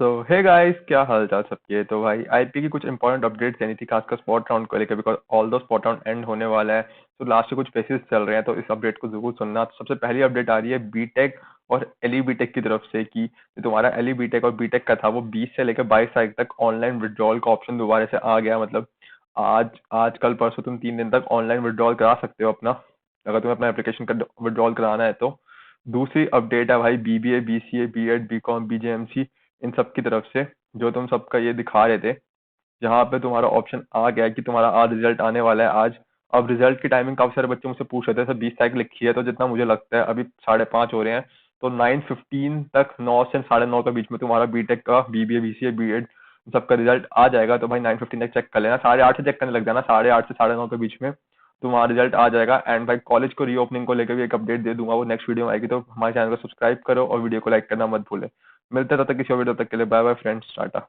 सो hey guys, क्या हाल चाल सबके। तो भाई आईपी की कुछ इंपॉर्टेंट अपडेट्स देनी थी, खासकर स्पॉट राउंड को लेकर, बिकॉज ऑल दो स्पॉट राउंड एंड होने वाला है। तो लास्ट के कुछ फेसेस चल रहे हैं, तो इस अपडेट को जरूर सुनना। तो सबसे पहली अपडेट आ रही है बीटेक और एलई बीटेक की तरफ से कि जो तुम्हारा एलई बीटेक और बीटेक का था वो 20 से लेकर 22 तारीख तक ऑनलाइन विड्रॉल का ऑप्शन दोबारा से आ गया। मतलब आज आज कल परसों तुम 3 दिन तक ऑनलाइन विड्रॉल करा सकते हो अपना, अगर तुम्हें अपना एप्लीकेशन का विड्रॉल कराना है तो। दूसरी अपडेट है भाई BBA, BCA, BEd, BCom, BJMC, इन सब की तरफ से, जो तुम सबका ये दिखा रहे थे, जहाँ पे तुम्हारा ऑप्शन आ गया है कि तुम्हारा आज रिजल्ट आने वाला है आज। अब रिजल्ट की टाइमिंग काफी सारे बच्चे मुझसे पूछ रहे थे, सर 20 तारीख लिखी है, तो जितना मुझे लगता है अभी 5:30 हो रहे हैं, तो 9:15 तक, 9 से 9:30 के बीच में तुम्हारा बीटेक का, बीबीए, बीसीए, बीएड सबका रिजल्ट आ जाएगा। तो भाई 9:15 तक चेक कर लेना, 8:30 से चेक करने लग जाना, 8:30 से 9:30 के बीच में तुम्हारा रिजल्ट आ जाएगा। एंड भाई कॉलेज को रीओपनिंग को लेकर भी एक अपडेट दे दूंगा, वो नेक्स्ट वीडियो में आएगी। तो हमारे चैनल को सब्सक्राइब करो और वीडियो को लाइक करना मत भूले। मिलते हैं तब तक किसी और वीडियो, तक के लिए बाय बाय फ्रेंड्स, टाटा।